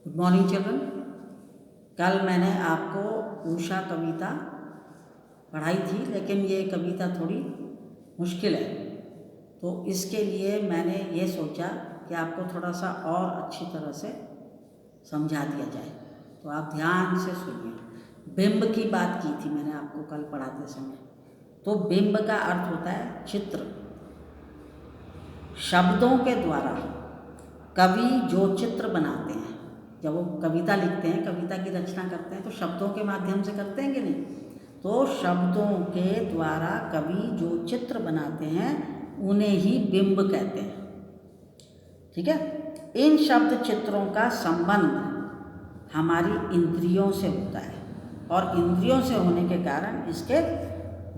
Good morning children. कल मैंने आपको उषा कविता पढ़ाई थी, लेकिन ये कविता थोड़ी मुश्किल है, तो इसके लिए मैंने ये सोचा कि आपको थोड़ा सा और अच्छी तरह से समझा दिया जाए। तो आप ध्यान से सुनिए। बिंब की बात की थी मैंने आपको कल पढ़ाते समय। तो बिंब का अर्थ होता है चित्र। शब्दों के द्वारा कवि जो चित्र बनाते हैं, जब वो कविता लिखते हैं, कविता की रचना करते हैं, तो शब्दों के माध्यम से करते हैं कि नहीं? तो शब्दों के द्वारा कवि जो चित्र बनाते हैं उन्हें ही बिंब कहते हैं। ठीक है। इन शब्द चित्रों का संबंध हमारी इंद्रियों से होता है, और इंद्रियों से होने के कारण इसके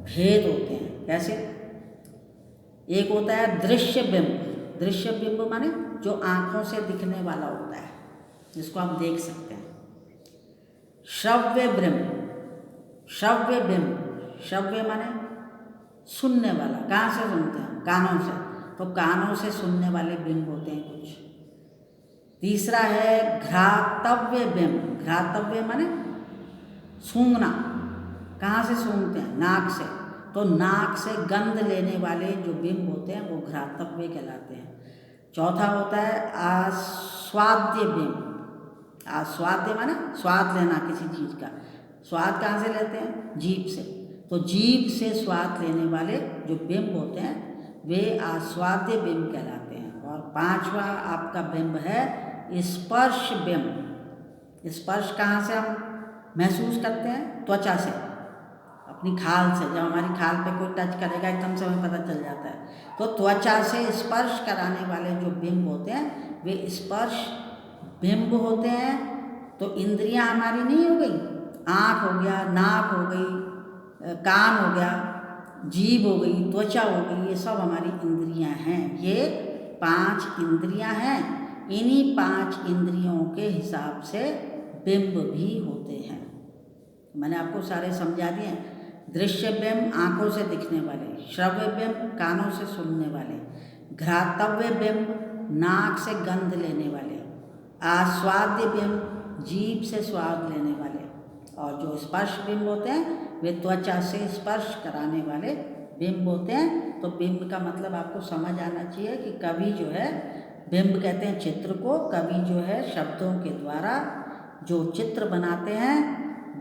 भेद होते हैं। कैसे? एक होता है दृश्य बिंब। दृश्य बिंब माने जो आंखों से दिखने वाला होता है, जिसको आप देख सकते हैं। श्रव्य बिंब। श्रव्य बिंब, श्रव्य माने सुनने वाला। कहाँ से सुनते हैं? कानों से। तो कानों से सुनने वाले बिंब होते हैं कुछ। तीसरा है घ्रातव्य बिंब। घ्रातव्य माने सूंघना। कहाँ से सूंघते हैं? नाक से। तो नाक से गंध लेने वाले जो बिंब होते हैं वो घ्रातव्य कहलाते हैं। चौथा होता है आस्वाद्य बिंब। आस्वाद्य माने स्वाद लेना किसी चीज़ का। स्वाद कहाँ से लेते हैं? जीभ से। तो जीभ से स्वाद लेने वाले जो बिंब होते हैं वे आस्वाद्य बिंब कहलाते हैं। और पांचवा आपका बिंब है स्पर्श बिंब। स्पर्श कहाँ से हम महसूस करते हैं? त्वचा से, अपनी खाल से। जब हमारी खाल पे कोई टच करेगा एकदम से हमें पता चल जाता है। तो त्वचा से स्पर्श कराने वाले जो बिंब होते हैं वे स्पर्श बिंब होते हैं। तो इंद्रियां हमारी नहीं हो गई, आँख हो गया, नाक हो गई, कान हो गया, जीभ हो गई, त्वचा हो गई, ये सब हमारी इंद्रियां हैं। ये 5 इंद्रियां हैं। इन्हीं 5 इंद्रियों के हिसाब से बिंब भी होते हैं। मैंने आपको सारे समझा दिए। दृश्य बिंब आँखों से दिखने वाले, श्रव्य बिंब कानों से सुनने वाले, घ्रातव्य बिंब नाक से गंध लेने वाले, आस्वाद्य बिंब जीभ से स्वाद लेने वाले, और जो स्पर्श बिंब होते हैं वे त्वचा से स्पर्श कराने वाले बिंब होते हैं। तो बिंब का मतलब आपको समझ आना चाहिए कि कवि जो है, बिंब कहते हैं चित्र को, कवि जो है शब्दों के द्वारा जो चित्र बनाते हैं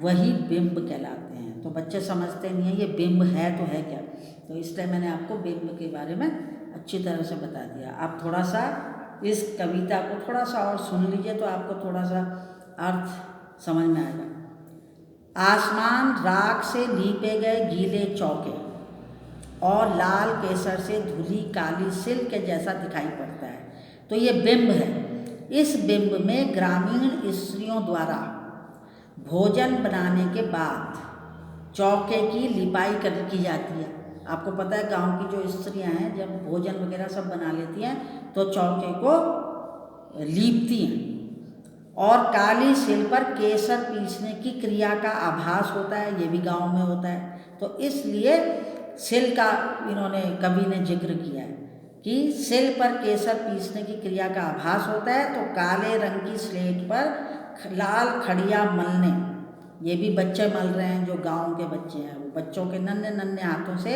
वही बिंब कहलाते हैं। तो बच्चे समझते नहीं है ये बिंब है तो है क्या, तो इसलिए मैंने आपको बिंब के बारे में अच्छी तरह से बता दिया। आप थोड़ा सा इस कविता को थोड़ा सा और सुन लीजिए तो आपको थोड़ा सा अर्थ समझ में आएगा। आसमान राख से लीपे गए गीले चौके और लाल केसर से धुली काली सिल्क जैसा दिखाई पड़ता है। तो ये बिंब है। इस बिंब में ग्रामीण स्त्रियों द्वारा भोजन बनाने के बाद चौके की लिपाई की जाती है। आपको पता है गांव की जो स्त्रियां हैं जब भोजन वगैरह सब बना लेती हैं तो चौके को लीपती हैं, और काली सिल पर केसर पीसने की क्रिया का आभास होता है। ये भी गांव में होता है। तो इसलिए सिल का इन्होंने कवि ने जिक्र किया है कि सिल पर केसर पीसने की क्रिया का आभास होता है। तो काले रंग की स्लेट पर लाल खड़िया मलने, ये भी बच्चे मल रहे हैं जो गांव के बच्चे हैं, वो बच्चों के नन्हे नन्हे हाथों से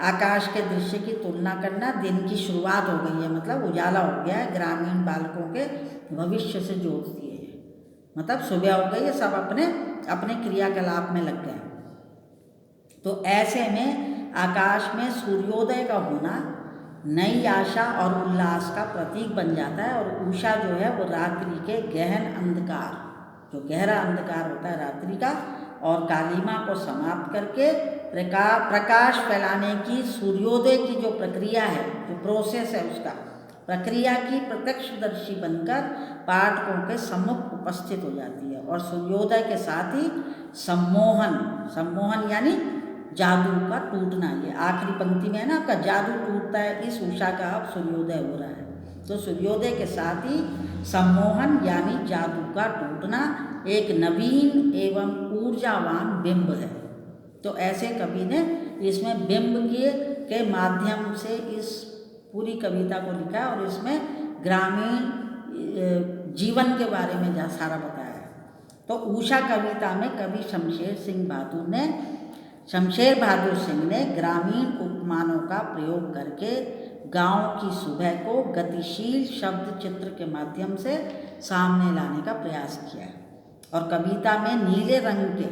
आकाश के दृश्य की तुलना करना दिन की शुरुआत हो गई है, मतलब उजाला हो गया है। ग्रामीण बालकों के भविष्य से जोड़ती है, मतलब सुबह हो गई है, सब अपने अपने क्रियाकलाप में लग गए। तो ऐसे में आकाश में सूर्योदय का होना नई आशा और उल्लास का प्रतीक बन जाता है। और उषा जो है वो रात्रि के गहन अंधकार, जो गहरा अंधकार होता है रात्रि का, और कालिमा को समाप्त करके प्रकाश फैलाने की सूर्योदय की जो प्रक्रिया है, जो प्रोसेस है, उसका प्रक्रिया की प्रत्यक्षदर्शी बनकर पाठकों के सम्मुख उपस्थित हो जाती है। और सूर्योदय के साथ ही सम्मोहन, सम्मोहन यानी जादू का टूटना। ये आखिरी पंक्ति में है ना आपका, जादू टूटता है इस उषा का अब सूर्योदय हो रहा है। तो सूर्योदय के साथ ही सम्मोहन यानी जादू का टूटना एक नवीन एवं ऊर्जावान बिंब है। तो ऐसे कवि ने इसमें बिंब के माध्यम से इस पूरी कविता को लिखा, और इसमें ग्रामीण जीवन के बारे में जहाँ सारा बताया है। तो उषा कविता में कवि शमशेर बहादुर सिंह ने ग्रामीण उपमानों का प्रयोग करके गांव की सुबह को गतिशील शब्द चित्र के माध्यम से सामने लाने का प्रयास किया है। और कविता में नीले रंग के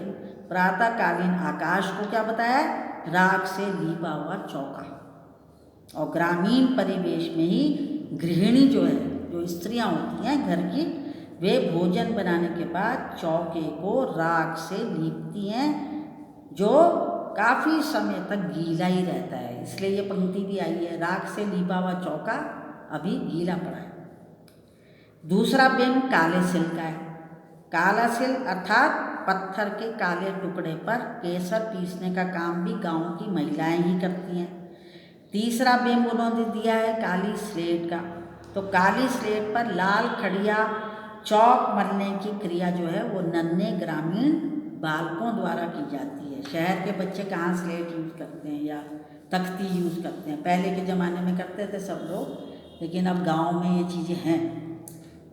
प्रातःकालीन आकाश को क्या बताया है? राख से लीपा हुआ चौका। और ग्रामीण परिवेश में ही गृहिणी जो है, जो स्त्रियां होती हैं घर की, वे भोजन बनाने के बाद चौके को राख से लीपती हैं, जो काफ़ी समय तक गीला ही रहता है। इसलिए ये पंक्ति भी आई है, राख से लीपा हुआ चौका अभी गीला पड़ा है। दूसरा बिंब काले सिल का है। काला सिल अर्थात पत्थर के काले टुकड़े पर केसर पीसने का काम भी गांव की महिलाएं ही करती हैं। तीसरा बिंब उन्होंने दिया है काली स्लेट का। तो काली स्लेट पर लाल खड़िया चौक मलने की क्रिया जो है वो नन्हे ग्रामीण बालकों द्वारा की जाती है। शहर के बच्चे कहाँ स्लेट यूज़ करते हैं या तख्ती यूज़ करते हैं? पहले के ज़माने में करते थे सब लोग, लेकिन अब गांव में ये चीज़ें हैं।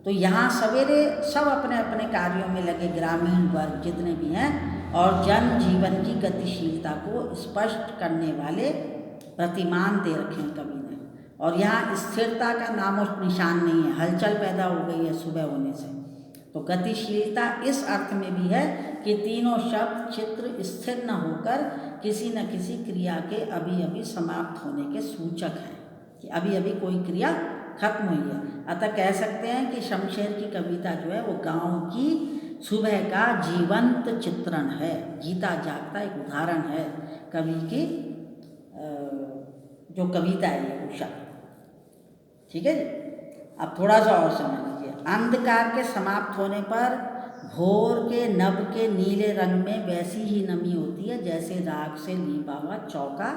तो यहाँ सवेरे सब अपने अपने कार्यों में लगे ग्रामीण वर्ग जितने भी हैं, और जनजीवन की गतिशीलता को स्पष्ट करने वाले प्रतिमान दे रखे हैं कवि ने। और यहाँ स्थिरता का नामो निशान नहीं है, हलचल पैदा हो गई है सुबह होने से। तो गतिशीलता इस अर्थ में भी है कि तीनों शब्द चित्र स्थिर न होकर किसी न किसी क्रिया के अभी अभी समाप्त होने के सूचक हैं, कि अभी अभी कोई क्रिया खत्म हुई है। अतः कह सकते हैं कि शमशेर की कविता जो है वो गांव की सुबह का जीवंत चित्रण है, जीता जागता एक उदाहरण है कवि की जो कविता है ये उषा। ठीक है जी। अब थोड़ा सा और समझ लीजिए। अंधकार के समाप्त होने पर भोर के नभ के नीले रंग में वैसी ही नमी होती है जैसे राख से लीपा हुआ चौका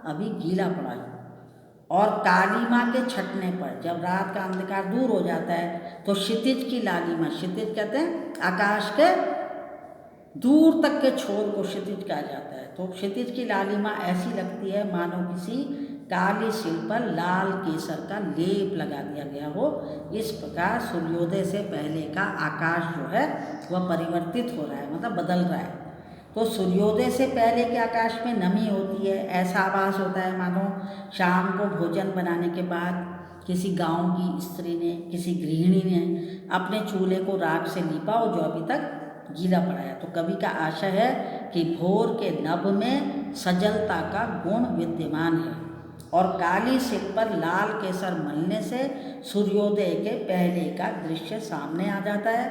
अभी गीला पड़ा है। और कालीमा के छटने पर जब रात का अंधकार दूर हो जाता है तो क्षितिज की लालिमा, क्षितिज कहते हैं आकाश के दूर तक के छोर को क्षितिज कहा जाता है। तो क्षितिज की लालिमा ऐसी लगती है मानो किसी काली शिल पर लाल केसर का लेप लगा दिया गया हो। इस प्रकार सूर्योदय से पहले का आकाश जो है वह परिवर्तित हो रहा है, मतलब बदल रहा है। तो सूर्योदय से पहले के आकाश में नमी होती है, ऐसा आभास होता है मानो शाम को भोजन बनाने के बाद किसी गांव की स्त्री ने, किसी गृहिणी ने अपने चूल्हे को राख से लीपा हो जो अभी तक गीला पड़ा है। तो कवि का आशय है कि भोर के नभ में सजलता का गुण विद्यमान है, और काली सिल पर लाल केसर मलने से सूर्योदय के पहले का दृश्य सामने आ जाता है,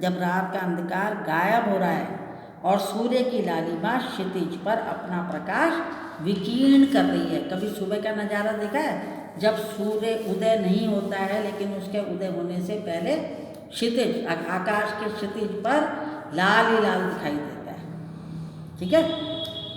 जब रात का अंधकार गायब हो रहा है और सूर्य की लालिमा क्षितिज पर अपना प्रकाश विकीर्ण कर रही है। कभी सुबह का नज़ारा देखा है, जब सूर्य उदय नहीं होता है लेकिन उसके उदय होने से पहले क्षितिज, आकाश के क्षितिज पर लाल ही लाल दिखाई देता है। ठीक है।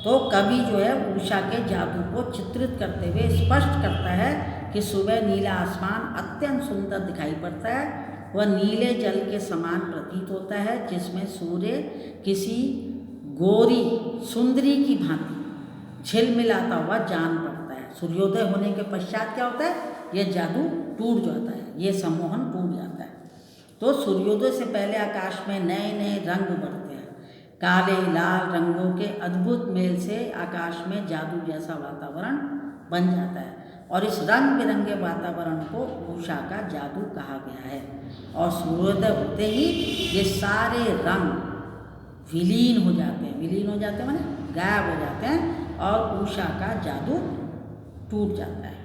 तो कवि जो है उषा के जादू को चित्रित करते हुए स्पष्ट करता है कि सुबह नीला आसमान अत्यंत सुंदर दिखाई पड़ता है। वह नीले जल के समान प्रतीत होता है जिसमें सूर्य किसी गोरी सुंदरी की भांति झिलमिलाता हुआ जान पड़ता है। सूर्योदय होने के पश्चात क्या होता है? यह जादू टूट जाता है, ये सम्मोहन टूट जाता है। तो सूर्योदय से पहले आकाश में नए नए रंग उभरते हैं। काले लाल रंगों के अद्भुत मेल से आकाश में जादू जैसा वातावरण बन जाता है, और इस रंग बिरंगे वातावरण को उषा का जादू कहा गया है। और सूर्योदय होते ही ये सारे रंग विलीन हो जाते हैं, विलीन हो जाते हैं माने गायब हो जाते हैं, और उषा का जादू टूट जाता है।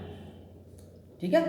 ठीक है।